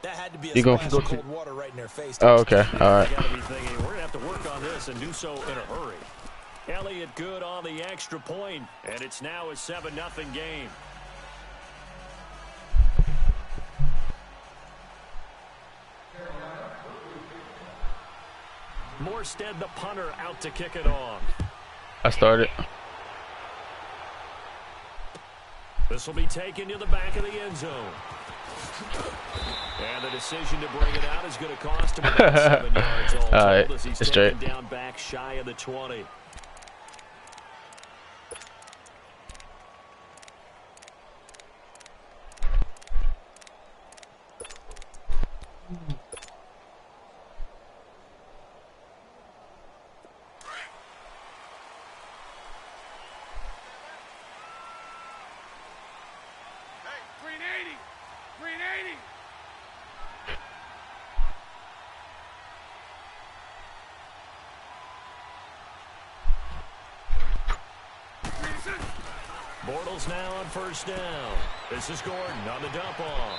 That had to be a You splash gonna of cold water right in their face. Oh, okay. All right. Gotta be thinking, we're gonna have to work on this and do so in a hurry. Elliott good on the extra point, and it's now a 7-0 game. Morstead, the punter, out to kick it off. I started. This will be taken to the back of the end zone. And the decision to bring it out is going to cost him about 7 yards all right, as he's straight down back shy of the 20. Bortles now on first down. This is Gordon on the dump off.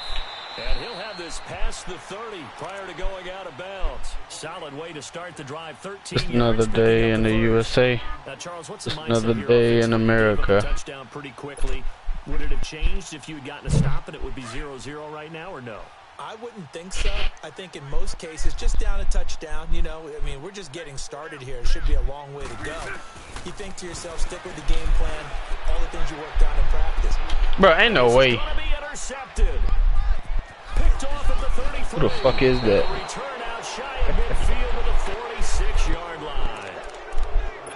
And he'll have this past the 30 prior to going out of bounds. Solid way to start the drive. 13 Just another day in the USA. Now, Charles, what's Just the another mindset day here? in America. Touchdown pretty quickly. Would it have changed if you had gotten a stop and it would be 0-0 right now, or no? I wouldn't think so. I think in most cases, just down a touchdown, you know, I mean, we're just getting started here. It should be a long way to go. You think to yourself, stick with the game plan, all the things you worked on in practice. Bro, ain't no way. Who the fuck is that? Return out shy of midfield to the 46-yard line.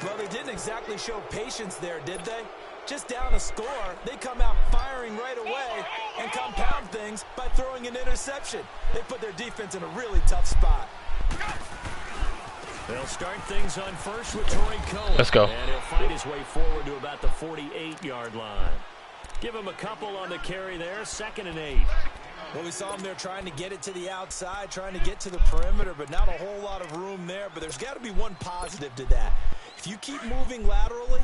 Well, they didn't exactly show patience there, did they? Just down a score, they come out firing right away and compound things by throwing an interception. They put their defense in a really tough spot. They'll start things on first with Torrey Cohen. Let's go. And he'll fight his way forward to about the 48-yard line. Give him a couple on the carry there, 2nd and 8. Well, we saw him there trying to get it to the outside, trying to get to the perimeter, but not a whole lot of room there. But there's got to be one positive to that. If you keep moving laterally,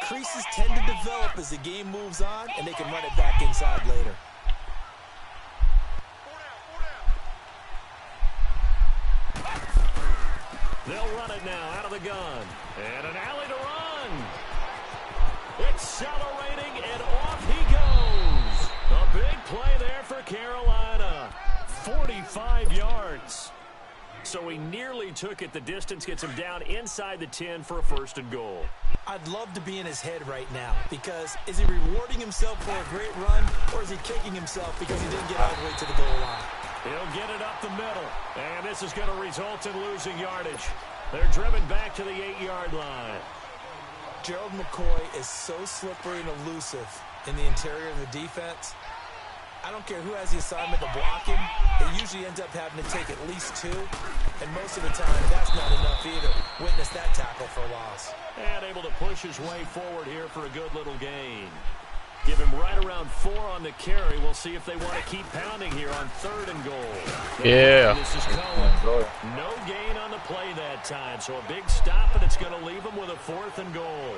creases tend to develop as the game moves on, and they can run it back inside later. They'll run it now out of the gun. And an alley to run. Accelerating, and off he goes. A big play there for Carolina. 45 yards. So he nearly took it the distance, gets him down inside the 10 for a 1st and goal. I'd love to be in his head right now, because is he rewarding himself for a great run, or is he kicking himself because he didn't get all the way to the goal line? He'll get it up the middle, and this is going to result in losing yardage. They're driven back to the 8-yard line. Gerald McCoy is so slippery and elusive in the interior of the defense. I don't care who has the assignment to block him. It usually ends up having to take at least 2, and most of the time, that's not enough either. Witness that tackle for a loss. And able to push his way forward here for a good little gain. Give him right around 4 on the carry. We'll see if they want to keep pounding here on 3rd and goal. Yeah. This is Cohen. No gain on the play that time, so a big stop, and it's going to leave him with a 4th and goal.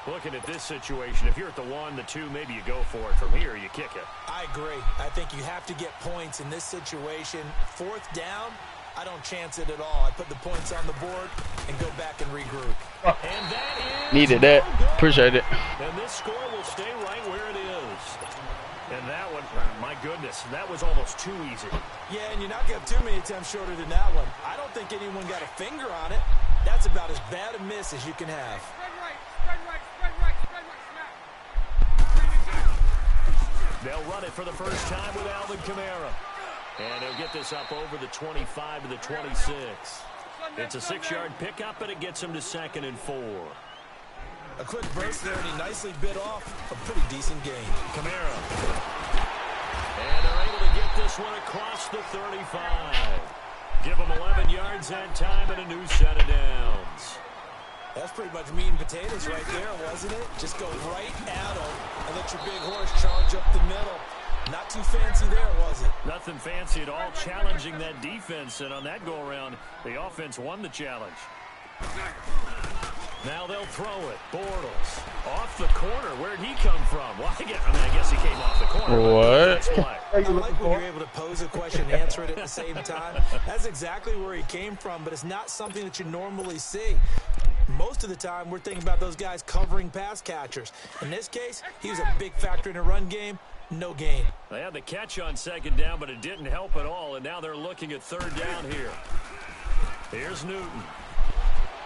Looking at this situation, if you're at the 1, the 2, maybe you go for it. From here, you kick it. I agree. I think you have to get points in this situation. 4th down, I don't chance it at all. I put the points on the board and go back and regroup. And that is Needed that. Appreciate it. And this score will stay right where it is. And that one, my goodness, that was almost too easy. Yeah, and you're not going to have too many attempts shorter than that one. I don't think anyone got a finger on it. That's about as bad a miss as you can have. They'll run it for the first time with Alvin Kamara. And he'll get this up over the 25 to the 26. It's a 6-yard pickup, and it gets him to 2nd and 4. A quick burst there, and he nicely bit off a pretty decent gain. Kamara. And they're able to get this one across the 35. Give him 11 yards that time and a new set of downs. That's pretty much meat and potatoes right there, wasn't it? Just go right at him and let your big horse charge up the middle. Not too fancy there, was it? Nothing fancy at all, challenging that defense. And on that go-around, the offense won the challenge. Now they'll throw it. Bortles off the corner. Where'd he come from? Well, I guess he came off the corner. What? I like when you're able to pose a question and answer it at the same time. That's exactly where he came from, but it's not something that you normally see. Most of the time, we're thinking about those guys covering pass catchers. In this case, he was a big factor in a run game. No gain. They had the catch on second down, but it didn't help at all, and now they're looking at third down here. Here's Newton.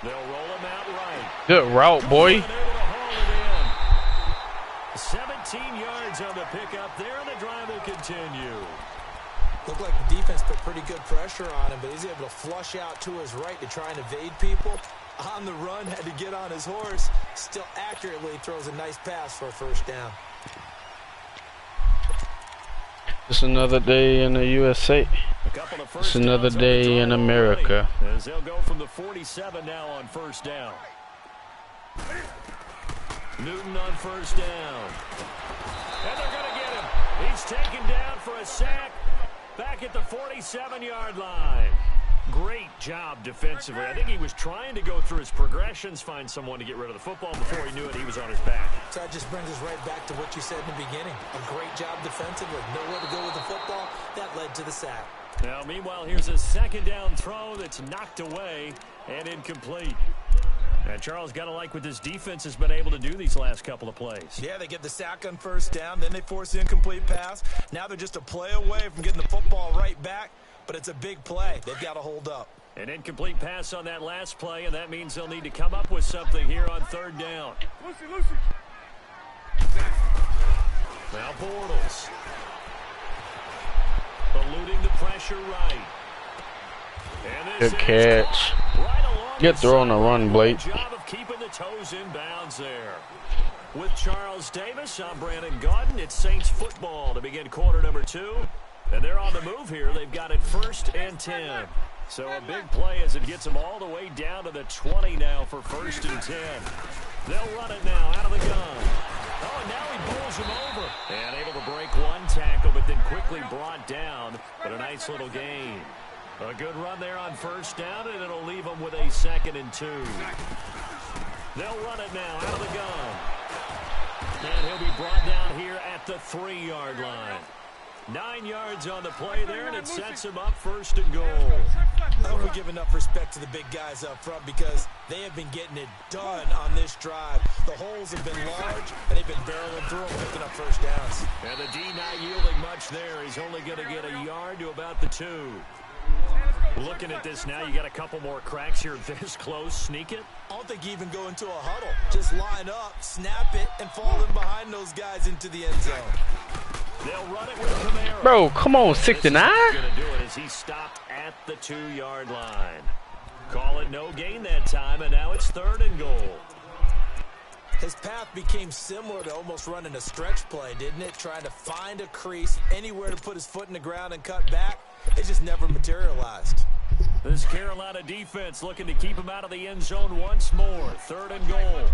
They'll roll him out right. Good route, boy. 17 yards on the pickup there, and the drive will continue. Looked like the defense put pretty good pressure on him, but he's able to flush out to his right to try and evade people. On the run, had to get on his horse. Still accurately throws a nice pass for a first down. It's another day in the USA. It's another day in America. As they'll go from the 47 now on first down. Newton on first down. And they're going to get him. He's taken down for a sack back at the 47-yard line. Great job defensively. I think he was trying to go through his progressions, find someone to get rid of the football. Before he knew it, he was on his back. So that just brings us right back to what you said in the beginning. A great job defensively. Nowhere to go with the football. That led to the sack. Now, meanwhile, here's a second down throw that's knocked away and incomplete. And Charles, got to like what this defense has been able to do these last couple of plays. Yeah, they get the sack on first down, then they force the incomplete pass. Now they're just a play away from getting the football right back, but it's a big play. They've got to hold up. An incomplete pass on that last play, and that means they'll need to come up with something here on third down. Now Bortles. Eluding the pressure right. Good catch. Good throw on the run, Blake. Job of keeping the toes in bounds there. With Charles Davis, I'm Brandon Gaudin. It's Saints football to begin quarter number 2. And they're on the move here. They've got it 1st and 10. So a big play as it gets them all the way down to the 20 now for 1st and 10. They'll run it now out of the gun. Oh, and now he pulls him over. And able to break one tackle, but then quickly brought down. But a nice little gain. A good run there on first down, and it'll leave them with a 2nd and 2. They'll run it now out of the gun. And he'll be brought down here at the 3-yard line. 9 yards on the play there, and it sets him up 1st and goal. I hope we give enough respect to the big guys up front because they have been getting it done on this drive. The holes have been large, and they've been barreling through them, picking up first downs. And the D not yielding much there. He's only going to get a yard to about the 2. Looking at this now, you got a couple more cracks here this close. Sneak it. I don't think you even go into a huddle. Just line up, snap it, and fall in behind those guys into the end zone. They'll run it with Kamara. Bro, come on, 69. Going to do it as he stopped at the 2-yard line. Call it no gain that time, and now it's 3rd and goal. His path became similar to almost running a stretch play, didn't it? Trying to find a crease, anywhere to put his foot in the ground and cut back. It just never materialized. This Carolina defense looking to keep him out of the end zone once more. 3rd and goal.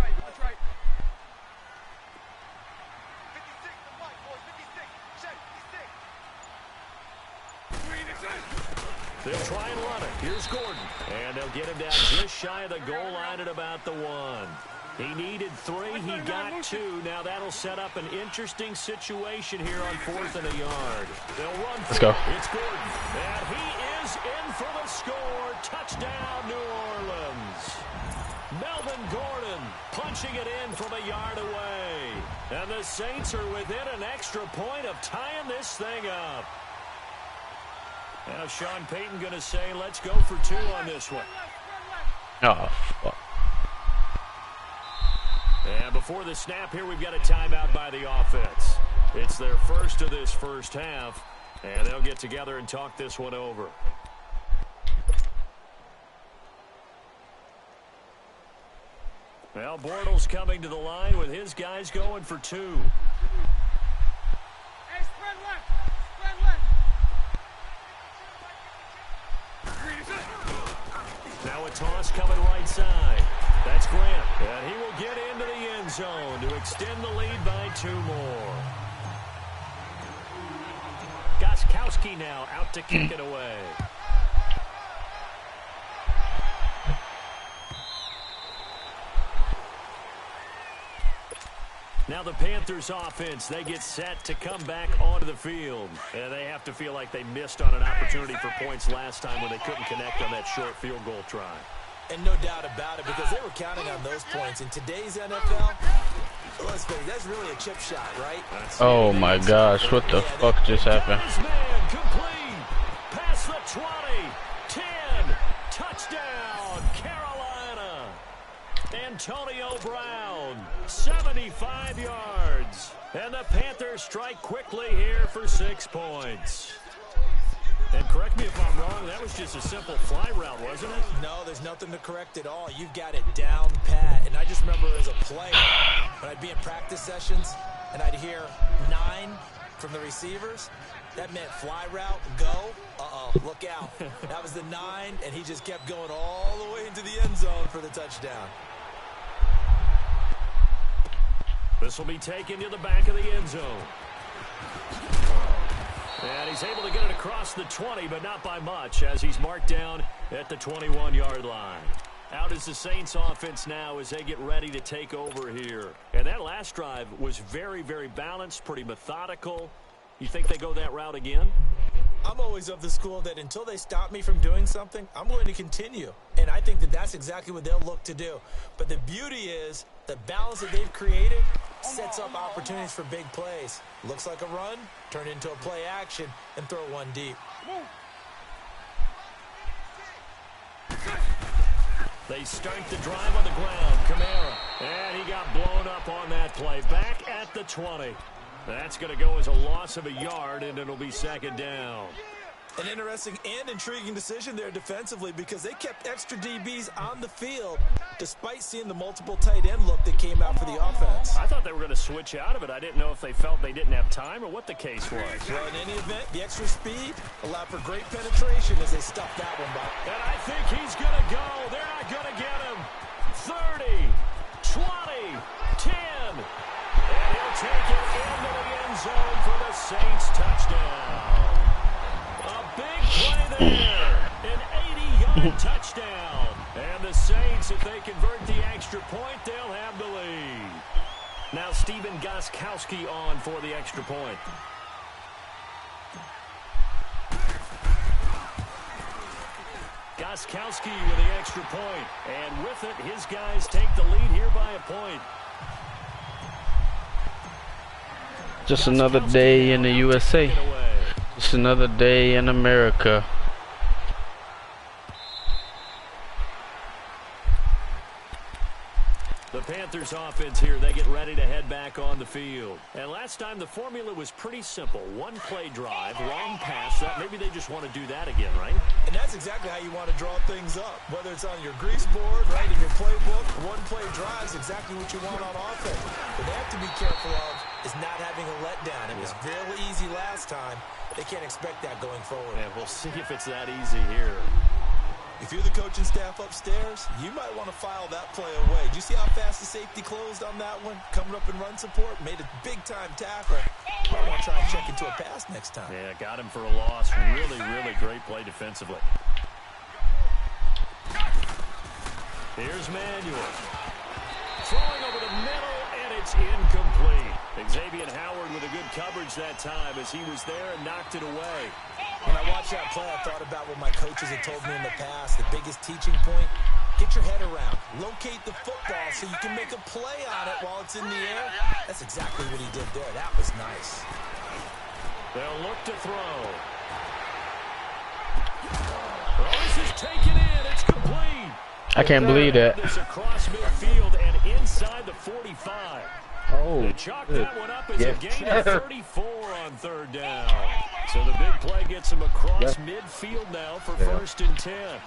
They'll try and run it. Here's Gordon. And they'll get him down just shy of the goal line at about the 1. He needed 3. He got 2. Now that'll set up an interesting situation here on 4th and a yard. They'll run. Let's go. It's Gordon. And he is in for the score. Touchdown, New Orleans. Melvin Gordon punching it in from a yard away. And the Saints are within an extra point of tying this thing up. Now Sean Payton going to say, let's go for 2 on this one. Oh, fuck. And before the snap here, we've got a timeout by the offense. It's their first of this first half, and they'll get together and talk this one over. Well, Bortles coming to the line with his guys going for 2. Hey, spread left. Spread left. Now a toss coming right side. That's Grant. And he will get into the end zone to extend the lead by 2 more. Gostkowski now out to kick it away. Now the Panthers offense, they get set to come back onto the field. And they have to feel like they missed on an opportunity for points last time when they couldn't connect on that short field goal try. And no doubt about it, because they were counting on those points. In today's NFL, let's face it, that's really a chip shot, right? Oh my gosh, what the fuck just happened? Man, complete. Past the 20. 10. Touchdown, Carolina. Antonio Brown, 75 yards. And the Panthers strike quickly here for 6 points. And correct me if I'm wrong, that was just a simple fly route, wasn't it? No, there's nothing to correct at all. You've got it down pat. And I just remember as a player, when I'd be in practice sessions and I'd hear 9 from the receivers, that meant fly route, go. Uh-oh, look out. That was the 9, and he just kept going all the way into the end zone for the touchdown. This will be taken to the back of the end zone. And he's able to get it across the 20, but not by much, as he's marked down at the 21-yard line. Out is the Saints offense now as they get ready to take over here. And that last drive was very, very balanced, pretty methodical. You think they go that route again? I'm always of the school that until they stop me from doing something, I'm going to continue. And I think that that's exactly what they'll look to do. But the beauty is the balance that they've created sets up opportunities for big plays. Looks like a run, turn into a play action, and throw one deep. They start the drive on the ground. Kamara. And he got blown up on that play. Back at the 20. That's going to go as a loss of a yard, and it'll be second down. An interesting and intriguing decision there defensively because they kept extra DBs on the field despite seeing the multiple tight end look that came out for the offense. I thought they were going to switch out of it. I didn't know if they felt they didn't have time or what the case was. Well, in any event, the extra speed allowed for great penetration as they stuffed that one by. And I think he's going to go. They're not going to get him. 30, 20, 10. And he'll take it into the end zone for the Saints touchdown. A big play there. An 80-yard touchdown. And the Saints, if they convert the extra point, they'll have the lead. Now Stephen Gostkowski on for the extra point. Gostkowski with the extra point. And with it, his guys take the lead here by a point. Just another day in the USA. Just another day in America. The Panthers offense here, they get ready to head back on the field. And last time the formula was pretty simple. One play drive, long pass. Maybe they just want to do that again, right? And that's exactly how you want to draw things up. Whether it's on your grease board, right, in your playbook, one play drive is exactly what you want on offense. What they have to be careful of is not having a letdown. It was really easy last time. They can't expect that going forward. And we'll see if it's that easy here. If you're the coaching staff upstairs, you might want to file that play away. Do you see how fast the safety closed on that one? Coming up in run support, made a big-time tackle. Might want to try and check into a pass next time. Yeah, got him for a loss. Really, really great play defensively. Here's Manuel. Throwing over the middle, and it's incomplete. Xavier Howard with a good coverage that time as he was there and knocked it away. When I watched that play, I thought about what my coaches had told me in the past. The biggest teaching point, get your head around. Locate the football so you can make a play on it while it's in the air. That's exactly what he did there. That was nice. They'll look to throw. This is taken in. It's complete. I can't believe that. This across midfield and inside the 45. Oh, they chalk that one up as a gain of 34 on third down. So the big play gets him across midfield now for 1st and 10.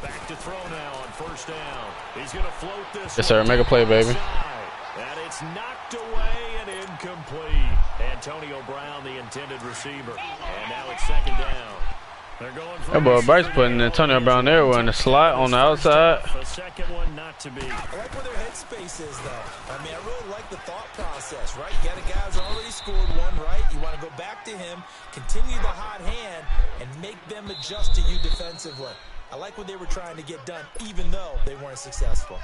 Back to throw now on 1st down. He's going to float this. Yes, sir. Make a play, baby. And it's knocked away and incomplete. Antonio Brown, the intended receiver. And now it's 2nd down. They're going for that boy Bryce putting Antonio Brown there in the slot on the outside. The second one not to be. I like where their headspace is, though. I mean, I really like the thought process, right? You got a guy who's already scored one, right? You want to go back to him, continue the hot hand, and make them adjust to you defensively. I like what they were trying to get done, even though they weren't successful.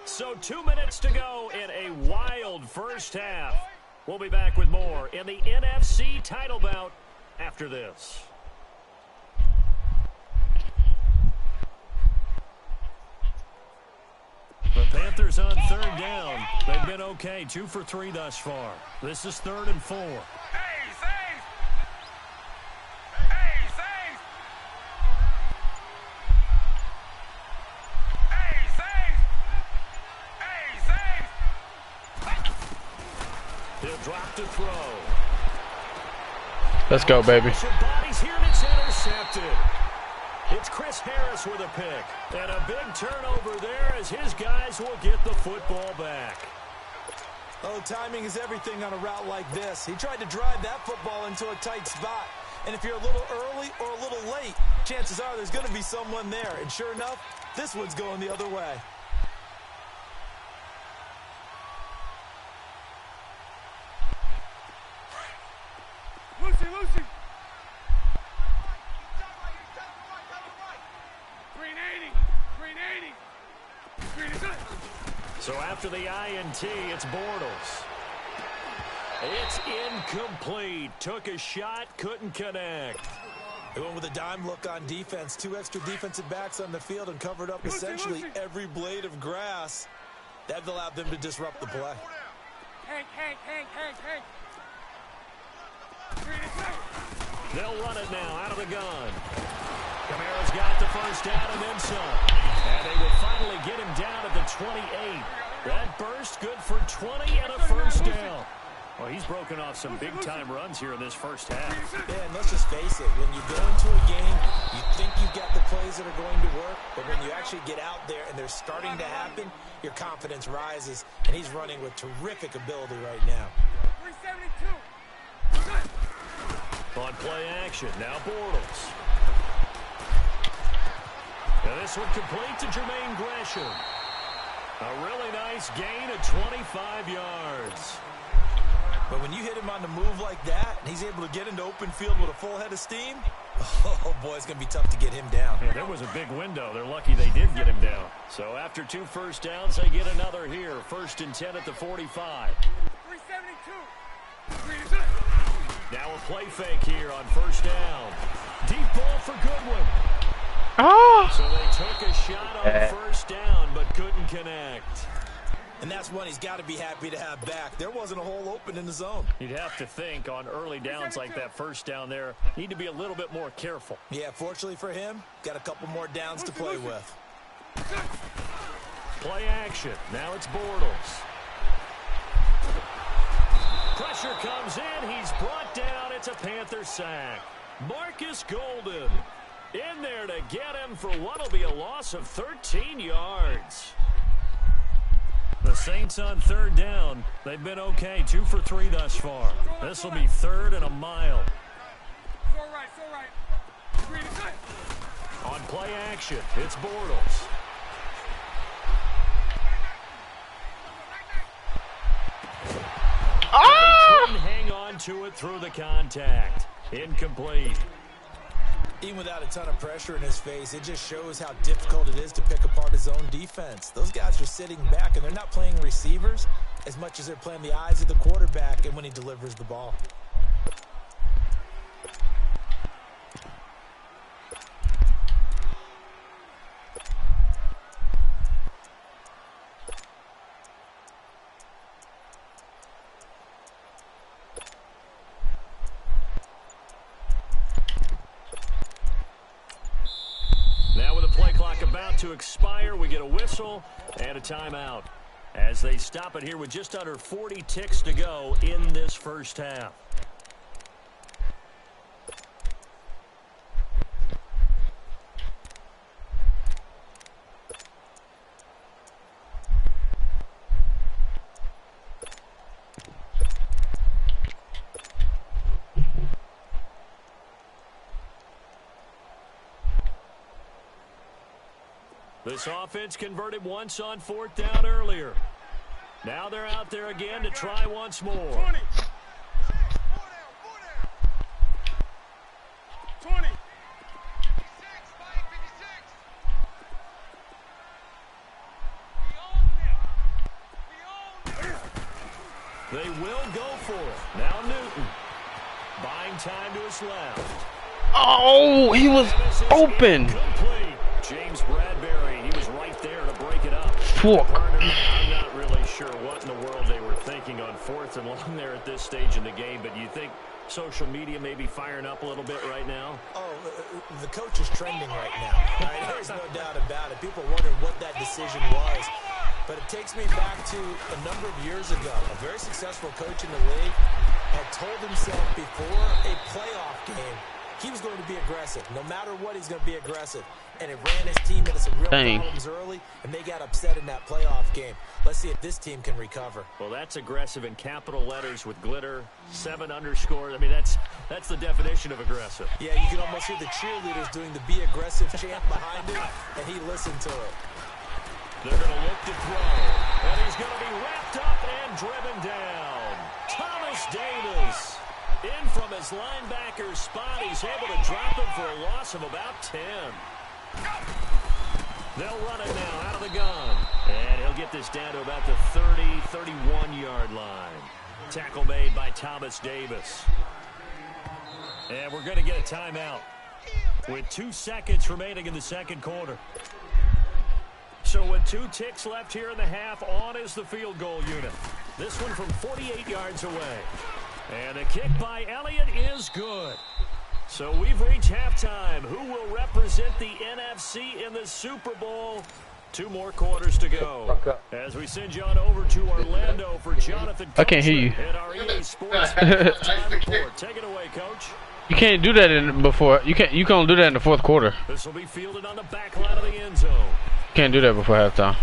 So 2 minutes to go in a wild first half. We'll be back with more in the NFC title bout after this. The Panthers on third down. They've been okay, 2 for 3 thus far. This is 3rd and 4. He'll drop to throw. Let's go, baby. Bodies here and it's intercepted. It's Chris Harris with a pick. And a big turnover there as his guys will get the football back. Oh, timing is everything on a route like this. He tried to drive that football into a tight spot. And if you're a little early or a little late, chances are there's going to be someone there. And sure enough, this one's going the other way. Lucy. 380. So after the INT, it's Bortles. It's incomplete. Took a shot, couldn't connect. They went with a dime look on defense. 2 extra defensive backs on the field and covered up essentially every blade of grass. That allowed them to disrupt the play. Hank. They'll run it now out of the gun. Kamara's got the first down and then some. And they will finally get him down at the 28. That burst good for 20 and a first down. Well, he's broken off some big-time runs here in this first half. Yeah, and let's just face it. When you go into a game, you think you've got the plays that are going to work, but when you actually get out there and they're starting to happen, your confidence rises, and he's running with terrific ability right now. 372. On play action, now Bortles. And this one complete to Jermaine Gresham. A really nice gain of 25 yards. But when you hit him on the move like that, and he's able to get into open field with a full head of steam, oh boy, it's going to be tough to get him down. Yeah, there was a big window. They're lucky they did get him down. So after 2 first downs, they get another here. 1st and 10 at the 45. 372. Now a play fake here on 1st down. Deep ball for Goodwin. Oh! So they took a shot on 1st down, but couldn't connect. And that's one he's got to be happy to have back. There wasn't a hole open in the zone. You'd have to think on early downs like that 1st down there, need to be a little bit more careful. Yeah, fortunately for him, got a couple more downs to play with. Play action. Now it's Bortles. Pressure comes in. He's brought down. It's a Panther sack. Marcus Golden in there to get him for what will be a loss of 13 yards. The Saints on 3rd down. They've been okay. 2 for 3 thus far. This will be 3rd and a mile. So right. On play action, it's Bortles. Ah! Couldn't hang on to it through the contact. Incomplete. Even without a ton of pressure in his face, it just shows how difficult it is to pick apart his own defense. Those guys are sitting back, and they're not playing receivers as much as they're playing the eyes of the quarterback and when he delivers the ball. To expire, we get a whistle and a timeout as they stop it here with just under 40 ticks to go in this first half. This offense converted once on 4th down earlier. Now they're out there again to try once more. 20. They will go for it. Now Newton. Buying time to his left. Oh, he was open. Complete. James Bradbury, he was right there to break it up. Fuck. I'm not really sure what in the world they were thinking on 4th and long there at this stage in the game, but you think social media may be firing up a little bit right now? Oh, the coach is trending right now. Right? There's no doubt about it. People wondering what that decision was. But it takes me back to a number of years ago. A very successful coach in the league had told himself before a playoff game he was going to be aggressive. No matter what, he's going to be aggressive. And it ran his team into some real problems early, and they got upset in that playoff game. Let's see if this team can recover. Well, that's aggressive in capital letters with glitter, 7 underscore. I mean, that's the definition of aggressive. Yeah, you can almost hear the cheerleaders doing the be aggressive chant behind him, and he listened to it. They're going to look to throw, and he's going to be wrapped up and driven down. Thomas Davis. In from his linebacker spot, he's able to drop him for a loss of about 10. They'll run it now out of the gun. And he'll get this down to about the 30, 31-yard line. Tackle made by Thomas Davis. And we're going to get a timeout with 2 seconds remaining in the second quarter. So with 2 ticks left here in the half, on is the field goal unit. This one from 48 yards away. And a kick by Elliott is good. So we've reached halftime. Who will represent the NFC in the Super Bowl? 2 more quarters to go. As we send you on over to Orlando for Jonathan. I can't hear you. And our EA Sports halftime report. Take it away, Coach. You can't do that before. You can only do that in the 4th quarter. This will be fielded on the back line of the end zone. Can't do that before halftime.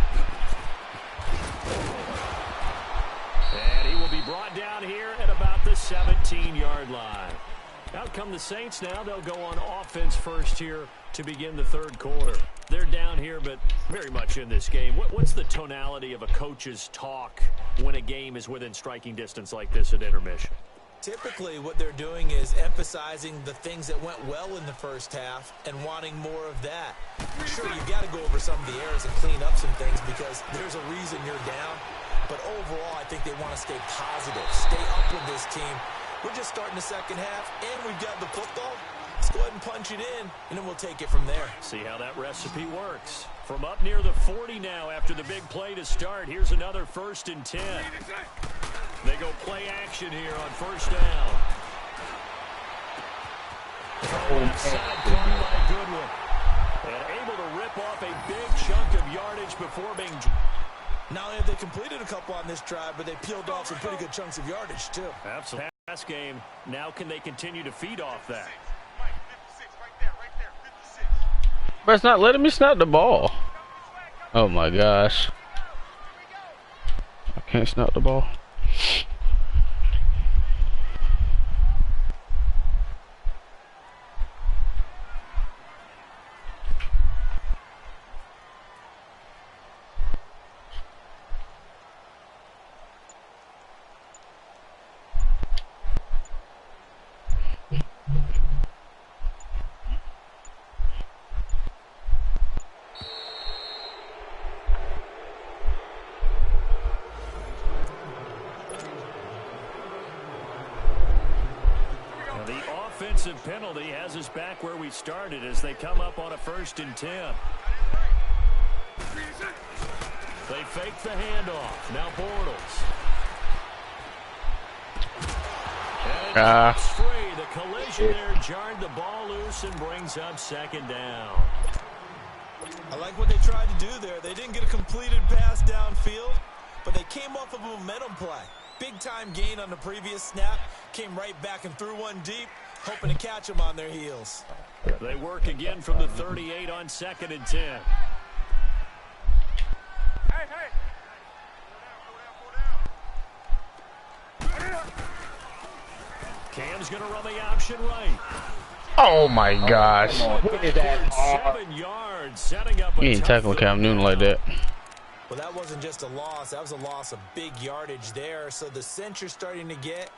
And he will be brought down here at about the 17-yard line. Out come the Saints now. They'll go on offense first here to begin the 3rd quarter. They're down here, but very much in this game. What's the tonality of a coach's talk when a game is within striking distance like this at intermission? Typically, what they're doing is emphasizing the things that went well in the first half and wanting more of that. Sure, you've got to go over some of the errors and clean up some things because there's a reason you're down. But overall, I think they want to stay positive, stay up with this team. We're just starting the second half, and we've got the football. Let's go ahead and punch it in, and then we'll take it from there. See how that recipe works. From up near the 40 now after the big play to start. Here's another 1st and 10. They go play action here on 1st down. Side caught by Goodwin. And able to rip off a big chunk of yardage before being... Not only have they completed a couple on this drive, but they peeled off some pretty good chunks of yardage, too. Absolutely. Pass game. Now can they continue to feed off that? But it's not letting me snap the ball. Oh my gosh. I can't snap the ball. Penalty has us back where we started as they come up on a 1st and 10. They fake the handoff. Now Bortles. And it's free. The collision there jarred the ball loose and brings up 2nd down. I like what they tried to do there. They didn't get a completed pass downfield, but they came off of a momentum play. Big-time gain on the previous snap. Came right back and threw one deep, hoping to catch them on their heels. They work again from the 38 on 2nd and 10. Hey! Cam's going to run the option right. Oh my gosh. 7 yards, setting up You ain't tackling Cam Newton like that. Well, that wasn't just a loss. That was a loss of big yardage there. So the sense you're starting to get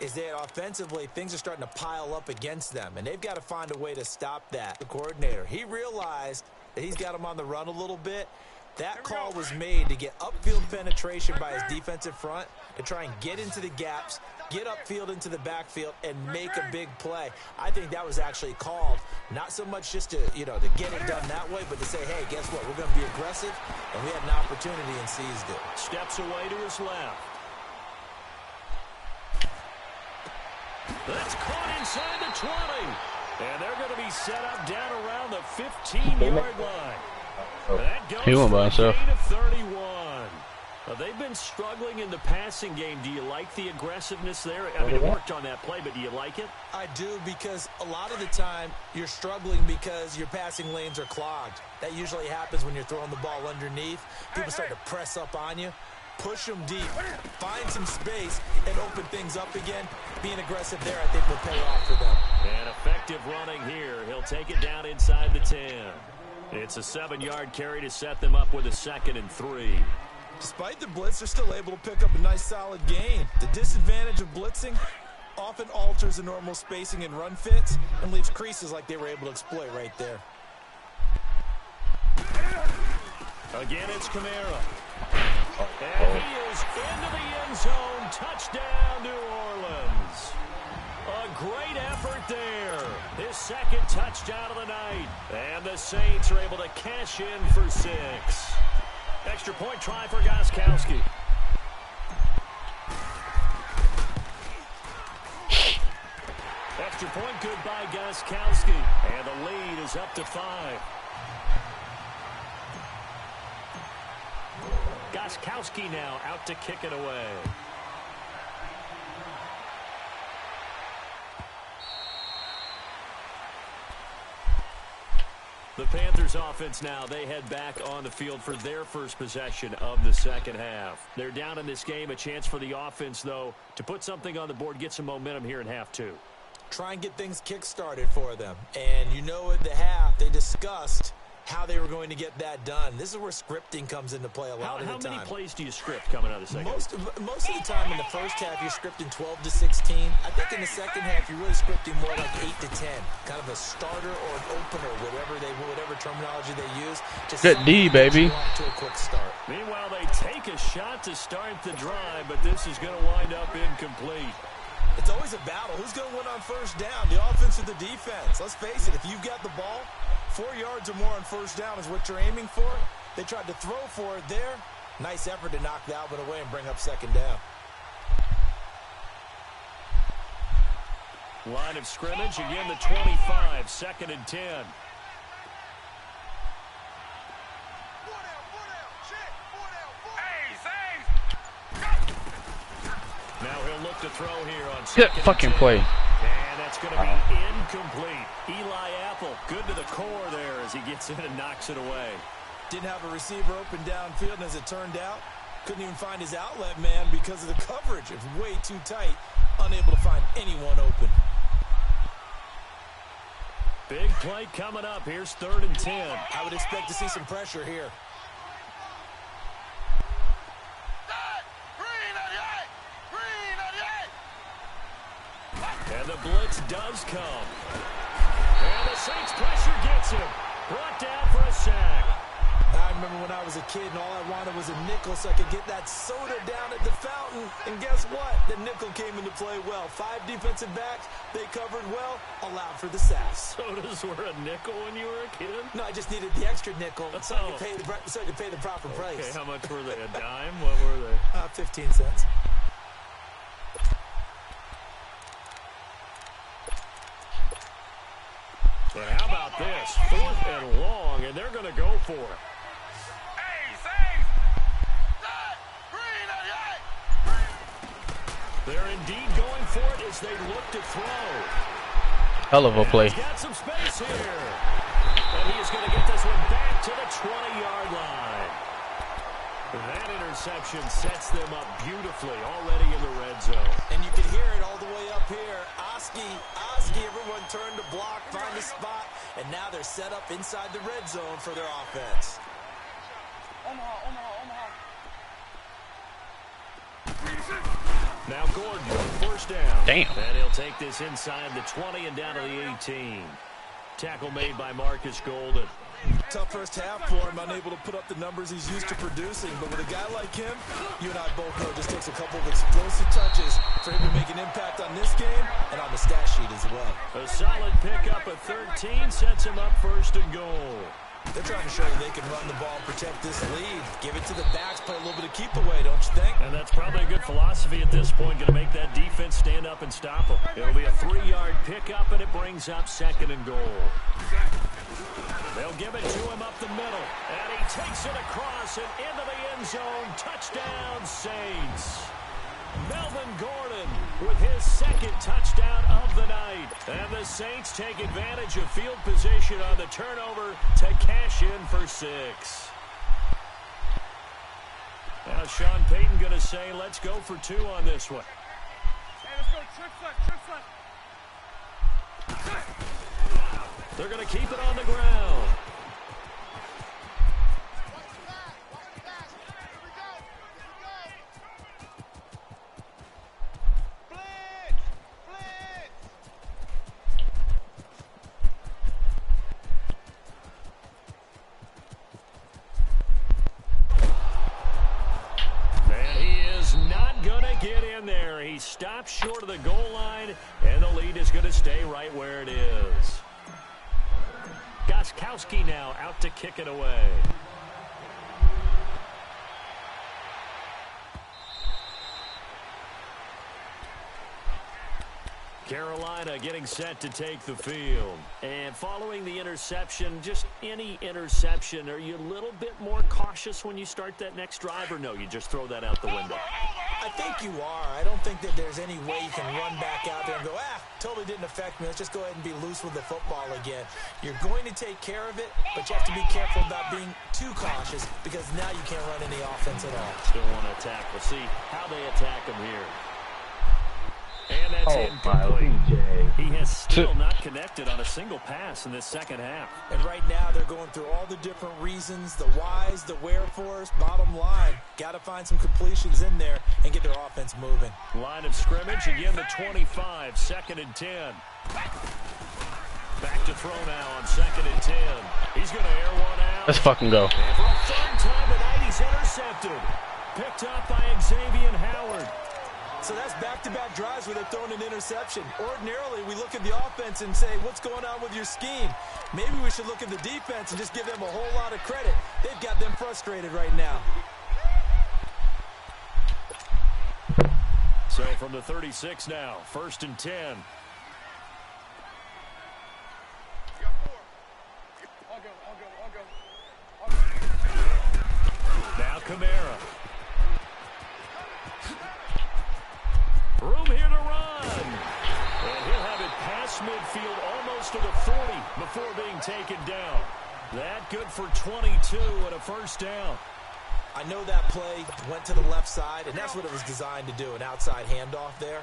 is that offensively things are starting to pile up against them, and they've got to find a way to stop that. The coordinator, he realized that he's got them on the run a little bit, That call was made to get upfield penetration by his defensive front to try and get into the gaps, get upfield into the backfield, and make a big play. I think that was actually called, not so much just to, to get it done that way, but to say, hey, guess what? We're going to be aggressive, and we had an opportunity and seized it. Steps away to his left. That's caught inside the 20. And they're going to be set up down around the 15-yard line. That goes He went by for a himself. gain of 31. They've been struggling in the passing game. Do you like the aggressiveness there? I mean, it worked on that play, but do you like it? I do, because a lot of the time you're struggling because your passing lanes are clogged. That usually happens when you're throwing the ball underneath. People start to press up on you. Push them deep, find some space, and open things up again. Being aggressive there, I think, will pay off for them. And effective running here. He'll take it down inside the 10. It's a 7-yard carry to set them up with a 2nd and 3. Despite the blitz, they're still able to pick up a nice, solid gain. The disadvantage of blitzing often alters the normal spacing and run fits and leaves creases like they were able to exploit right there. Again, it's Kamara. And he is into the end zone. Touchdown, New Orleans. A great effort there. His 2nd touchdown of the night. And the Saints are able to cash in for 6. Extra point try for Gostkowski. Extra point good by Gostkowski. And the lead is up to 5. Gostkowski now out to kick it away. The Panthers offense now, they head back on the field for their first possession of the 2nd half. They're down in this game, a chance for the offense, though, to put something on the board, get some momentum here in half 2. Try and get things kick-started for them. And at the half, they discussed how they were going to get that done. This is where scripting comes into play a lot of the time. How many plays do you script coming out of the second? Most of the time in the first half, you're scripting 12 to 16. I think in the second half, you're really scripting more like 8 to 10. Kind of a starter or an opener, whatever terminology they use. Good D, baby. To a quick start. Meanwhile, they take a shot to start the drive, but this is going to wind up incomplete. It's always a battle. Who's going to win on first down, the offense or the defense? Let's face it, if you've got the ball, 4 yards or more on first down is what you're aiming for. They tried to throw for it there. Nice effort to knock that one away and bring up 2nd down. Line of scrimmage, again the 25, 2nd and 10. Now he'll look to throw here on 2nd Good fucking play. And that's going to be incomplete. Eli Apple, good to the core there as he gets in and knocks it away. Didn't have a receiver open downfield, and as it turned out, couldn't even find his outlet man because of the coverage. It was way too tight, unable to find anyone open. Big play coming up. Here's 3rd and 10. I would expect to see some pressure here. And the blitz does come. And the Saints pressure gets him. Brought down for a sack. I remember when I was a kid and all I wanted was a nickel so I could get that soda down at the fountain. And guess what? The nickel came into play well. 5 defensive backs, they covered well, allowed for the sacks. Sodas were a nickel when you were a kid? No, I just needed the extra nickel so I could pay the proper price. Okay, how much were they? A dime? What were they? 15 cents. But how about this? 4th and long, and they're going to go for it. They're indeed going for it as they look to throw. Hell of a play. He's got some space here. And he is going to get this one back to the 20-yard line. That interception sets them up beautifully already in the red zone. And you can hear it all the way up here. Oski, everyone turned to block, find a spot, and now they're set up inside the red zone for their offense. Omaha. Now Gordon, 1st down. Damn. And he'll take this inside the 20 and down to the 18. Tackle made by Marcus Golden. Tough first half for him, unable to put up the numbers he's used to producing. But with a guy like him, you and I both know it just takes a couple of explosive touches for him to make an impact on this game and on the stat sheet as well. A solid pickup of 13 sets him up first and goal. They're trying to show you they can run the ball and protect this lead. Give it to the backs, play a little bit of keep away, don't you think? And that's probably a good philosophy at this point, going to make that defense stand up and stop them. It'll be a 3-yard pickup, and it brings up second and goal. They'll give it to him up the middle, and he takes it across and into the end zone. Touchdown, Saints. Melvin Gordon with his second touchdown of the night. And the Saints take advantage of field position on the turnover to cash in for 6. Now Sean Payton going to say, let's go for 2 on this one. Hey, let's go. Trick left. They're going to keep it on the ground. He stops short of the goal line, and the lead is going to stay right where it is. Gostkowski now out to kick it away. Carolina getting set to take the field. And following the interception, just any interception, are you a little bit more cautious when you start that next drive, or no, you just throw that out the window? I think you are. I don't think that there's any way you can run back out there and go, totally didn't affect me. Let's just go ahead and be loose with the football again. You're going to take care of it, but you have to be careful about being too cautious because now you can't run any offense at all. Still want to attack. We'll see how they attack him here. And that's incomplete. He has still not connected on a single pass in this second half. And right now they're going through all the different reasons, the whys, the wherefores. Bottom line, got to find some completions in there and get their offense moving. Line of scrimmage, again the 25, 2nd and 10. Back to throw now on 2nd and 10. He's going to air one out. Let's fucking go. And for a third time tonight, he's intercepted. Picked up by Xavier Howard. So that's back-to-back drives where they're throwing an interception. Ordinarily, we look at the offense and say, what's going on with your scheme? Maybe we should look at the defense and just give them a whole lot of credit. They've got them frustrated right now. So from the 36 now, 1st and 10. I'll go. Now Kamara. Room here to run. And he'll have it past midfield almost to the 40 before being taken down. That good for 22 and a first down. I know that play went to the left side, and that's what it was designed to do, an outside handoff there.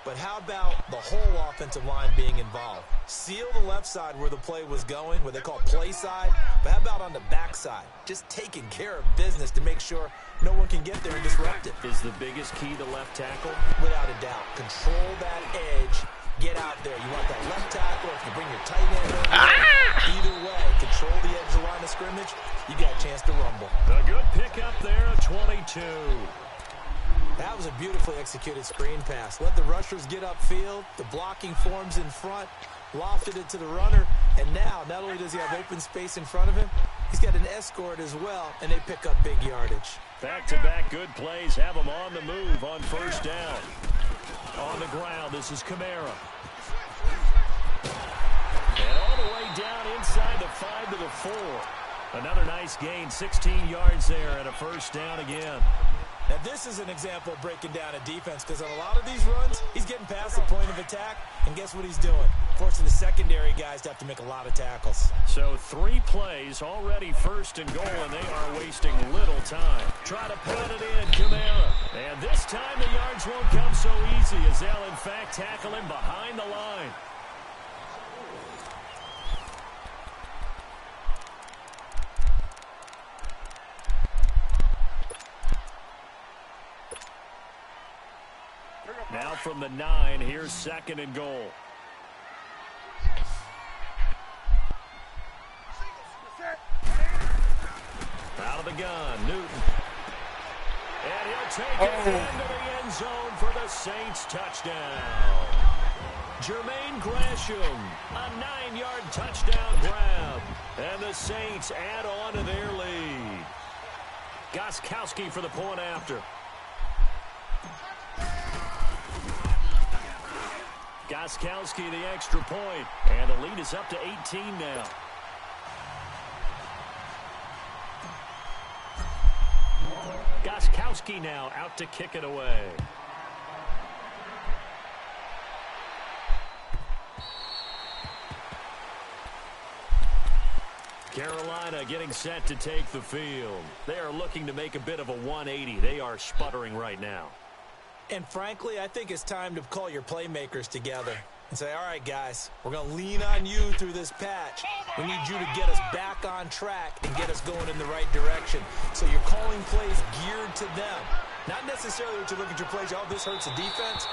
But how about the whole offensive line being involved? Seal the left side where the play was going, what they call play side. But how about on the back side? Just taking care of business to make sure no one can get there and disrupt it. Is the biggest key to left tackle? Without a doubt. Control that edge. Get out there. You want that left tackle, if you bring your tight end over. Either way, control the edge of the line of scrimmage. You got a chance to rumble. A good pickup there, a 22. That was a beautifully executed screen pass. Let the rushers get upfield. The blocking forms in front. Lofted it to the runner. And now, not only does he have open space in front of him, he's got an escort as well, and they pick up big yardage. Back-to-back good plays have him on the move on first down. On the ground, this is Kamara. And all the way down inside the 5 to the 4. Another nice gain, 16 yards there and a first down again. Now, this is an example of breaking down a defense because on a lot of these runs, he's getting past the point of attack, and guess what he's doing? Forcing the secondary guys to have to make a lot of tackles. So 3 plays, already first and goal, and they are wasting little time. Try to pound it in, Kamara. And this time the yards won't come so easy as they'll, in fact, tackle him behind the line. Now from the 9, here's 2nd and goal. gun. Newton. And he'll take it into the end zone for the Saints touchdown. Jermaine Gresham, a 9-yard touchdown grab. And the Saints add on to their lead. Gostkowski for the point after. Gostkowski the extra point. And the lead is up to 18 now. Gostkowski now out to kick it away. Carolina getting set to take the field. They are looking to make a bit of a 180. They are sputtering right now. And frankly, I think it's time to call your playmakers together and say, all right, guys, we're going to lean on you through this patch. We need you to get us back on track and get us going in the right direction. So you're calling plays geared to them. Not necessarily that you look at your plays, oh, this hurts the defense.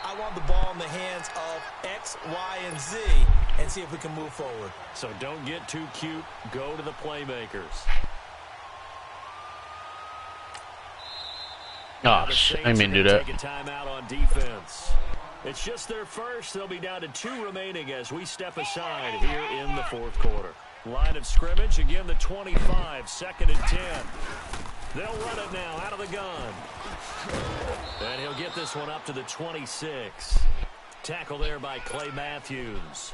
I want the ball in the hands of X, Y, and Z and see if we can move forward. So don't get too cute. Go to the playmakers. Oh, shit. I mean, do that. Take a timeout on defense. It's just their first. They'll be down to 2 remaining as we step aside here in the fourth quarter. Line of scrimmage, again, the 25, 2nd and 10. They'll run it now out of the gun. And he'll get this one up to the 26. Tackle there by Clay Matthews.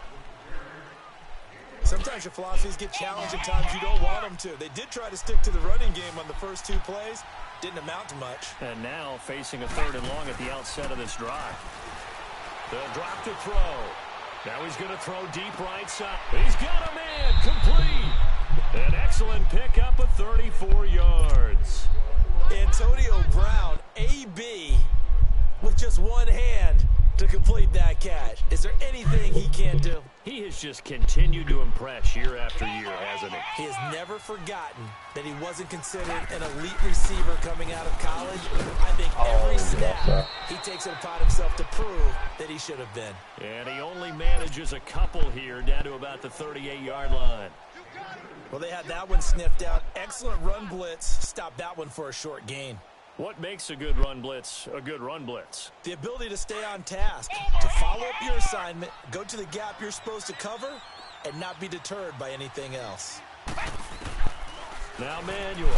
Sometimes your philosophies get challenged at times you don't want them to. They did try to stick to the running game on the first 2 plays. Didn't amount to much. And now facing a 3rd and long at the outset of this drive. They'll drop to throw. Now he's going to throw deep right side. He's got a man complete. An excellent pickup of 34 yards. Antonio Brown, AB, with just one hand to complete that catch. Is there anything he can't do? He has just continued to impress year after year, hasn't he? He has never forgotten that he wasn't considered an elite receiver coming out of college. I think every snap he takes it upon himself to prove that he should have been. And he only manages a couple here down to about the 38-yard line. Well, they had that one sniffed out. Excellent run blitz. Stopped that one for a short gain. What makes a good run blitz a good run blitz? The ability to stay on task, to follow up your assignment, go to the gap you're supposed to cover, and not be deterred by anything else. Now Manuel.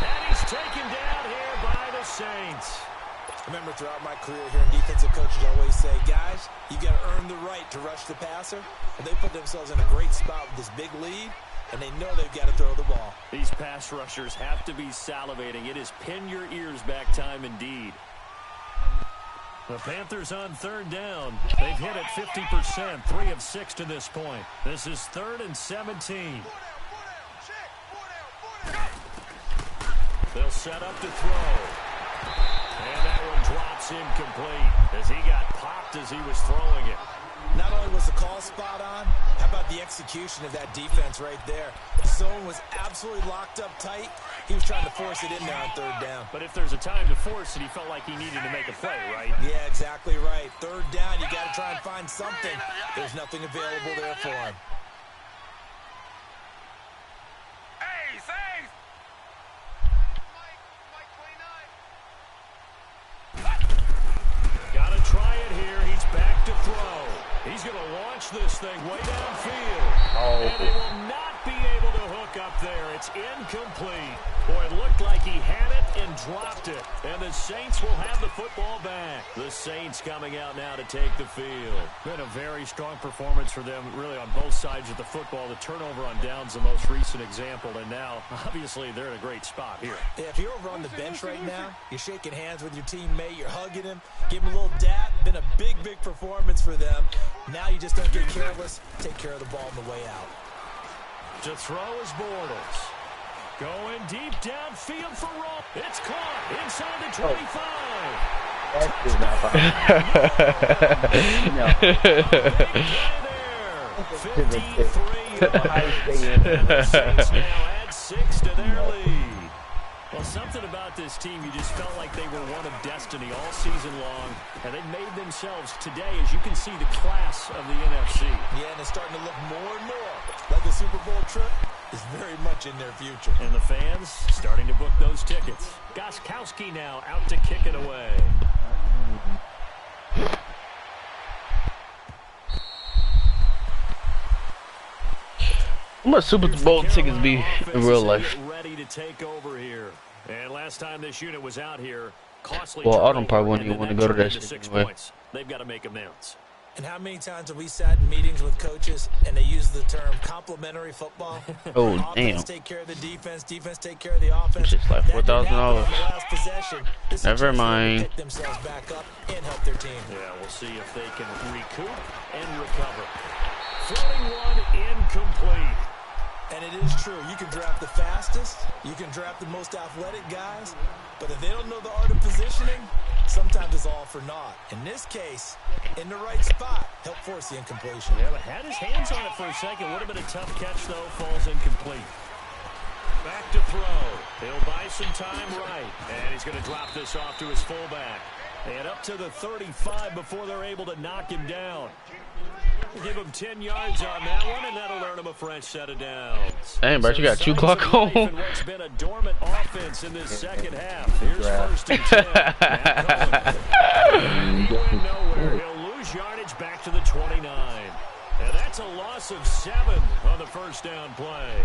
And he's taken down here by the Saints. I remember throughout my career here in defensive coaches always say, guys, you got to earn the right to rush the passer. And they put themselves in a great spot with this big lead, and they know they've got to throw the ball. These pass rushers have to be salivating. It is pin your ears back time indeed. The Panthers on 3rd down. They've hit it 50%, 3 of 6 to this point. This is 3rd and 17. They'll set up to throw. And that one drops incomplete as he got popped as he was throwing it. Not only was the call spot on, how about the execution of that defense right there? The zone was absolutely locked up tight. He was trying to force it in there on 3rd down. But if there's a time to force it, he felt like he needed to make a play, right? Yeah, exactly right. 3rd down, you got to try and find something. There's nothing available there for him. Got to try it here. He's back to throw. He's going to launch this thing way downfield. And he will not be able to hook up there. It's incomplete. Boy, it looked like he had it and dropped it. And the Saints will have the football back. The Saints coming out now to take the field. Been a very strong performance for them, really, on both sides of the football. The turnover on downs, the most recent example. And now, obviously, they're in a great spot here. Yeah, if you're over on the bench right now, you're shaking hands with your teammate, you're hugging him, give him a little dap. Been a big, big performance for them. Now you just don't get careless. Take care of the ball on the way out. To throw is Bortles. Going deep downfield for Roll. It's caught inside the 25. 53 yards. The Saints now add 6 to their lead. Well, Well, something about this team, you just felt like they were one of destiny all season long, and they made themselves today, as you can see, the class of the NFC. Yeah, and it's starting to look more and more like the Super Bowl trip is very much in their future. And the fans starting to book those tickets. Gostkowski now out to kick it away. How much Super Bowl tickets be in real life? Ready to take over here. And last time this unit was out here, costly. Well, Autumn probably wouldn't even want to go to that shit anyway. They've got to make amends. And how many times have we sat in meetings with coaches and they use the term complementary football? Oh, offense damn. take care of the defense, defense take care of the offense. Just like $4,000. Never mind. Pick themselves back up and help their team. Yeah, we'll see if they can recoup and recover. Floating one incomplete. And it is true. You can draft the fastest. You can draft the most athletic guys. But if they don't know the art of positioning, sometimes it's all for naught. In this case, in the right spot, help force the incompletion. Yeah, but had his hands on it for a second. Would have been a tough catch, though. Falls incomplete. Back to throw. He'll buy some time right. And he's going to drop this off to his fullback. And up to the 35 before they're able to knock him down. Give him 10 yards on that one, and that'll earn him a fresh set of downs. Damn, bro, you got 2 clock home. What's been a dormant offense in this second half. Here's first and 10. Going nowhere. He'll lose yardage back to the 29. And that's a loss of 7 on the first down play.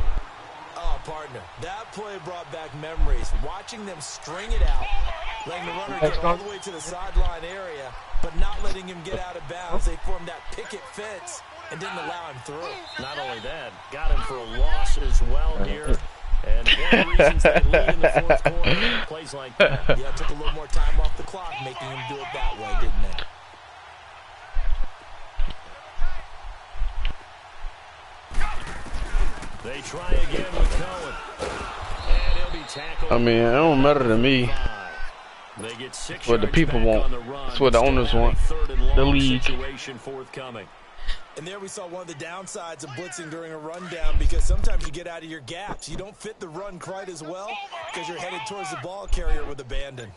Oh, partner, that play brought back memories. Watching them string it out, letting the runner get all the way to the sideline area, but not letting him get out of bounds. They formed that picket fence and didn't allow him through. Not only that, got him for a loss as well here. And one of the reasons they lead in the fourth quarter, plays like that. Yeah, took a little more time off the clock, making him do it that way, didn't they? They try again with Cohen. And he'll be tackled. I mean, it don't matter to me. They get 6 What the people want. That's what the owners want. The league. Situation forthcoming. And there we saw one of the downsides of blitzing during a rundown, because sometimes you get out of your gaps. You don't fit the run quite as well because you're headed towards the ball carrier with abandon.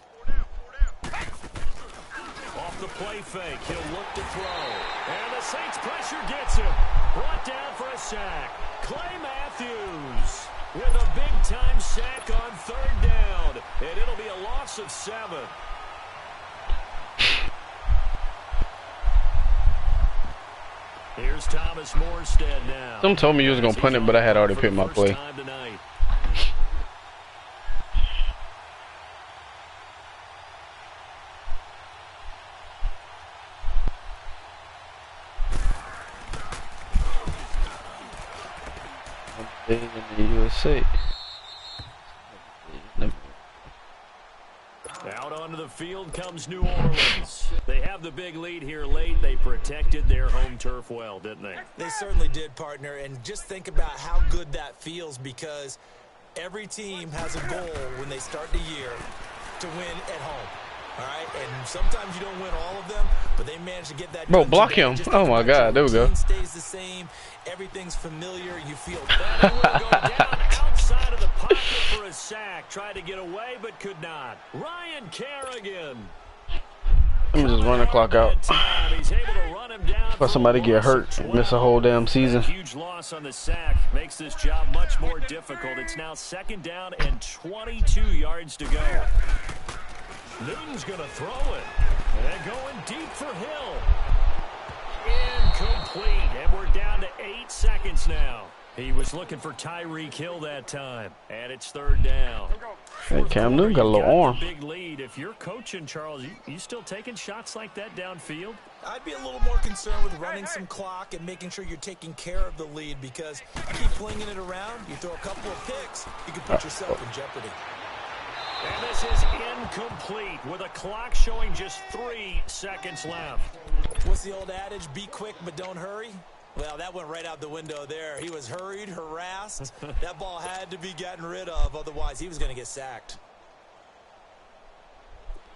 Off the play fake, he'll look to throw. And the Saints pressure gets him. Brought down for a sack. Clay Matthews with a big-time sack on third down. And it'll be a loss of 7. Here's Thomas Morstead now. Some told me you was going to punt it, but I had already picked my play. In the USA. Out onto the field comes New Orleans. They have the big lead here late. They protected their home turf well, didn't they? They certainly did, partner. And just think about how good that feels, because every team has a goal when they start the year to win at home. All right, and sometimes you don't win all of them, but they manage to get that. Bro, block him. Oh my God, there we go. Stays the same. Everything's familiar. You feel better. Will go down outside of the pocket for a sack. Tried to get away, but could not. Ryan Kerrigan. Let me just run the clock out. He's able to run him down Before somebody get hurt and miss a whole damn season. Huge loss on the sack makes this job much more difficult. It's now second down and 22 yards to go. Newton's going to throw it. And going deep for Hill. Incomplete. And we're down to 8 seconds now. He was looking for Tyreek Hill that time. And it's third down. Hey, Cam Newton got a little arm. Big lead. If you're coaching, Charles, you still taking shots like that downfield? I'd be a little more concerned with running some clock and making sure you're taking care of the lead, because you keep flinging it around, you throw a couple of picks, you can put yourself in jeopardy. And this is incomplete with a clock showing just 3 seconds left. What's the old adage? Be quick, but don't hurry. Well, that went right out the window there. He was hurried, harassed. That ball had to be gotten rid of, otherwise he was going to get sacked.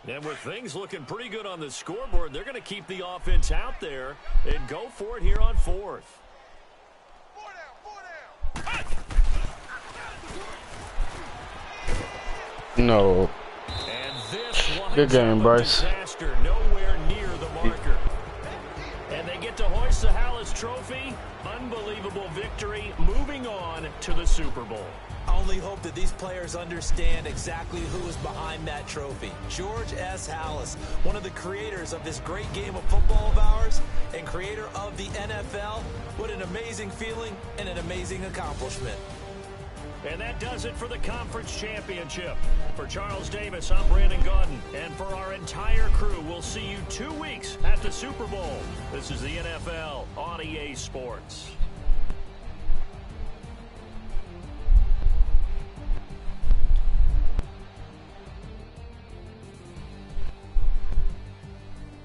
And with things looking pretty good on the scoreboard, they're going to keep the offense out there and go for it here on 4th. No. And this Good game, Bryce. Disaster nowhere near the marker. And they get to hoist the Hallis Trophy. Unbelievable victory. Moving on to the Super Bowl. I only hope that these players understand exactly who is behind that trophy. George S. Hallis, one of the creators of this great game of football of ours and creator of the NFL. What an amazing feeling and an amazing accomplishment. And that does it for the conference championship. For Charles Davis, I'm Brandon Gaudin. And for our entire crew, we'll see you 2 weeks at the Super Bowl. This is the NFL on EA Sports.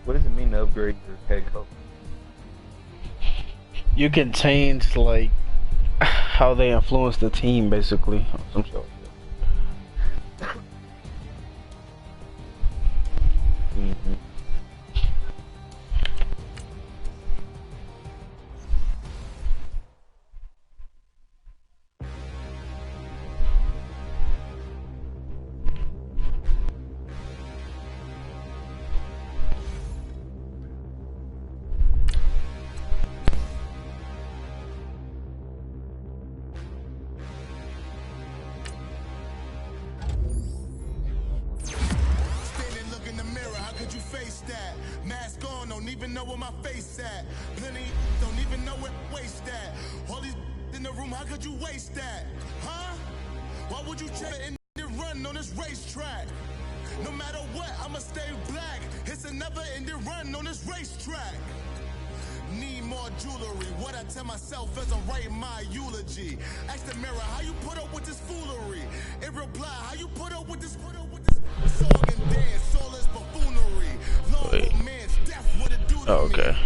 What does it mean to upgrade your head coach? You can change like how they influence the team, basically. Some shit like that. Mm-hmm. Mask on, don't even know where my face at. Plenty don't even know where waste at. All these in the room, how could you waste that? Huh? Why would you try to end the run on this racetrack? No matter what, I'ma stay black. It's a never-ending run on this racetrack. Need more jewelry. What I tell myself as I write my eulogy. Ask the mirror, how you put up with this foolery? It reply, how you put up with this? Song and dance, soulless buffoonery. Long romance, death, what it do to me. Okay.